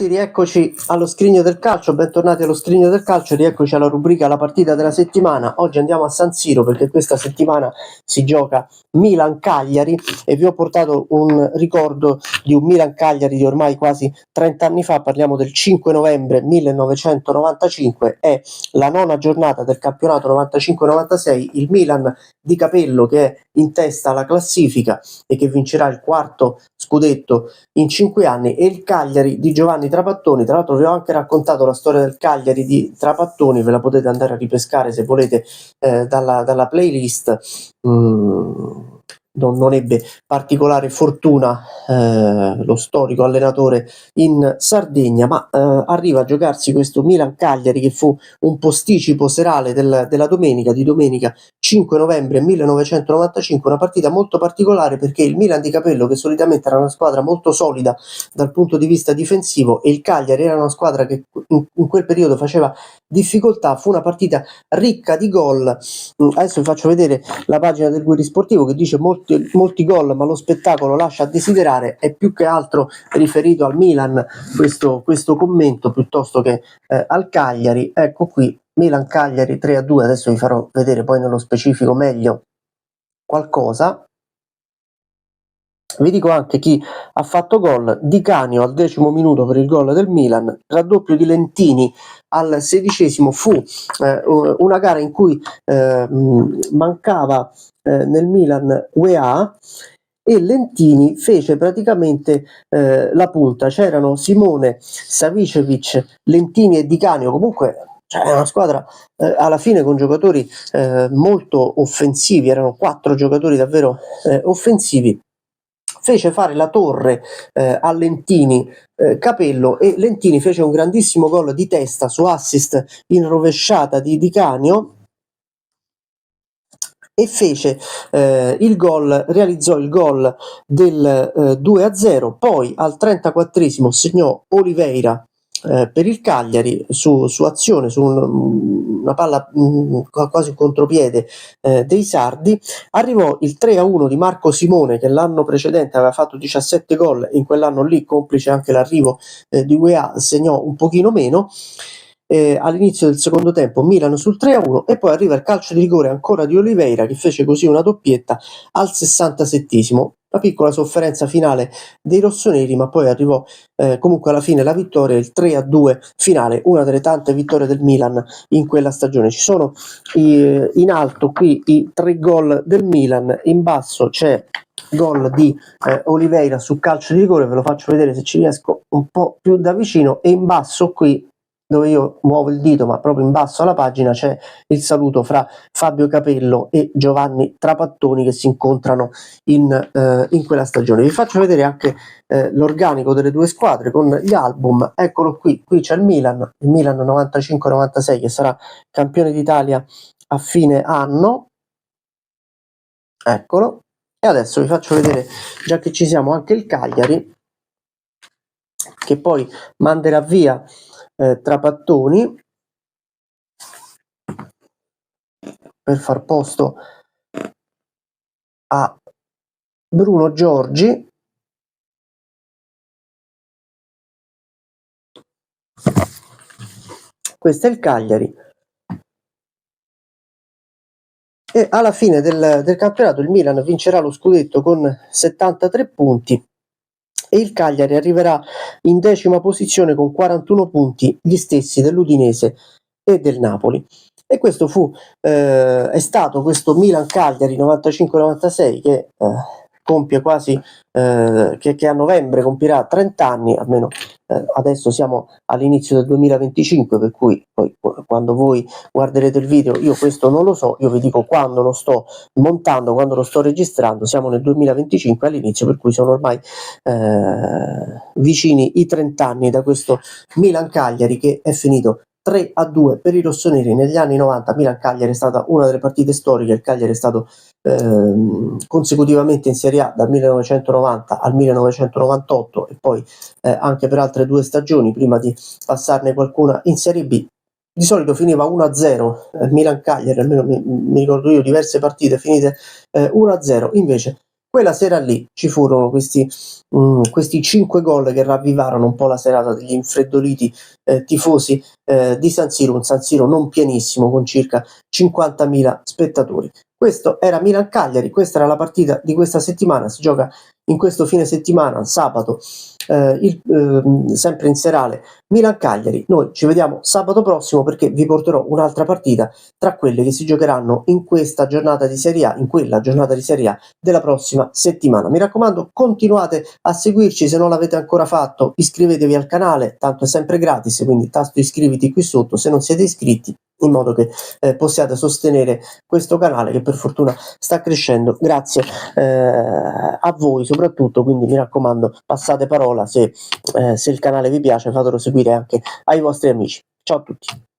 tutti, rieccoci allo Scrigno del Calcio, bentornati allo Scrigno del Calcio, rieccoci alla rubrica La partita della settimana. Oggi andiamo a San Siro perché questa settimana si gioca Milan-Cagliari e vi ho portato un ricordo di un Milan-Cagliari di ormai quasi 30 anni fa, parliamo del 5 novembre 1995, è la nona giornata del campionato 95-96, il Milan di Capello che è in testa alla classifica e che vincerà il quarto scudetto in 5 anni, e il Cagliari di Giovanni Trapattoni. Tra l'altro vi ho anche raccontato la storia del Cagliari di Trapattoni, ve la potete andare a ripescare se volete dalla playlist. Non ebbe particolare fortuna lo storico allenatore in Sardegna, ma arriva a giocarsi questo Milan-Cagliari che fu un posticipo serale della domenica, di domenica 5 novembre 1995, una partita molto particolare perché il Milan di Capello, che solitamente era una squadra molto solida dal punto di vista difensivo, e il Cagliari era una squadra che in quel periodo faceva difficoltà, fu una partita ricca di gol. Adesso vi faccio vedere la pagina del Guiri Sportivo che dice molti gol ma lo spettacolo lascia a desiderare. È più che altro riferito al Milan questo commento piuttosto che al Cagliari. Ecco qui, Milan-Cagliari 3-2, adesso vi farò vedere poi nello specifico meglio qualcosa. Vi dico anche chi ha fatto gol: Di Canio al 10° minuto per il gol del Milan, raddoppio di Lentini al 16°. Fu una gara in cui mancava nel Milan UEA e Lentini fece praticamente la punta. C'erano Simone, Savicevic, Lentini e Di Canio, comunque è una squadra alla fine con giocatori molto offensivi, erano 4 giocatori davvero offensivi. Fece fare la torre a Lentini Capello, e Lentini fece un grandissimo gol di testa su assist in rovesciata di Canio e fece realizzò il gol del 2-0. Poi al 34° segnò Oliveira per il Cagliari su azione, su una palla quasi un contropiede dei sardi. Arrivò il 3-1 di Marco Simone, che l'anno precedente aveva fatto 17 gol, in quell'anno lì, complice anche l'arrivo di UEA, segnò un pochino meno. All'inizio del secondo tempo Milan sul 3-1 e poi arriva il calcio di rigore ancora di Oliveira, che fece così una doppietta al 67°. Una piccola sofferenza finale dei rossoneri, ma poi arrivò comunque alla fine la vittoria, il 3-2 finale, una delle tante vittorie del Milan in quella stagione. Ci sono in alto qui i 3 gol del Milan, in basso c'è gol di Oliveira su calcio di rigore, ve lo faccio vedere se ci riesco un po' più da vicino, e in basso qui, dove io muovo il dito ma proprio in basso alla pagina, c'è il saluto fra Fabio Capello e Giovanni Trapattoni che si incontrano in quella stagione. Vi faccio vedere anche l'organico delle due squadre con gli album. Eccolo qui c'è il Milan 95-96 che sarà campione d'Italia a fine anno, eccolo. E adesso vi faccio vedere, già che ci siamo, anche il Cagliari, che poi manderà via Trapattoni per far posto a Bruno Giorgi. Questo è il Cagliari, e alla fine del campionato il Milan vincerà lo scudetto con 73 punti e il Cagliari arriverà in 10ª posizione con 41 punti, gli stessi dell'Udinese e del Napoli. E questo è stato questo Milan-Cagliari 95-96 che compie quasi che a novembre compirà 30 anni, almeno adesso siamo all'inizio del 2025, per cui poi quando voi guarderete il video, io questo non lo so, io vi dico quando lo sto montando, quando lo sto registrando, siamo nel 2025 all'inizio, per cui sono ormai vicini i 30 anni da questo Milan-Cagliari che è finito 3-2 per i rossoneri. Negli anni 90 Milan-Cagliari è stata una delle partite storiche. Il Cagliari è stato consecutivamente in Serie A dal 1990 al 1998 e poi anche per altre 2 stagioni prima di passarne qualcuna in Serie B. Di solito finiva 1-0 Milan-Cagliari, almeno mi ricordo io diverse partite finite 1-0, invece quella sera lì ci furono questi 5 gol che ravvivarono un po' la serata degli infreddoliti tifosi di San Siro, un San Siro non pienissimo con circa 50.000 spettatori. Questo era Milan-Cagliari, questa era la partita di questa settimana, si gioca in questo fine settimana, sabato, sempre in serale, Milan-Cagliari. Noi ci vediamo sabato prossimo perché vi porterò un'altra partita tra quelle che si giocheranno in questa giornata di Serie A, in quella giornata di Serie A della prossima settimana. Mi raccomando, continuate a seguirci, se non l'avete ancora fatto iscrivetevi al canale, tanto è sempre gratis, quindi tasto iscriviti qui sotto se non siete iscritti, in modo che possiate sostenere questo canale che per fortuna sta crescendo grazie a voi soprattutto, quindi mi raccomando, passate parola, se il canale vi piace fatelo seguire anche ai vostri amici. Ciao a tutti.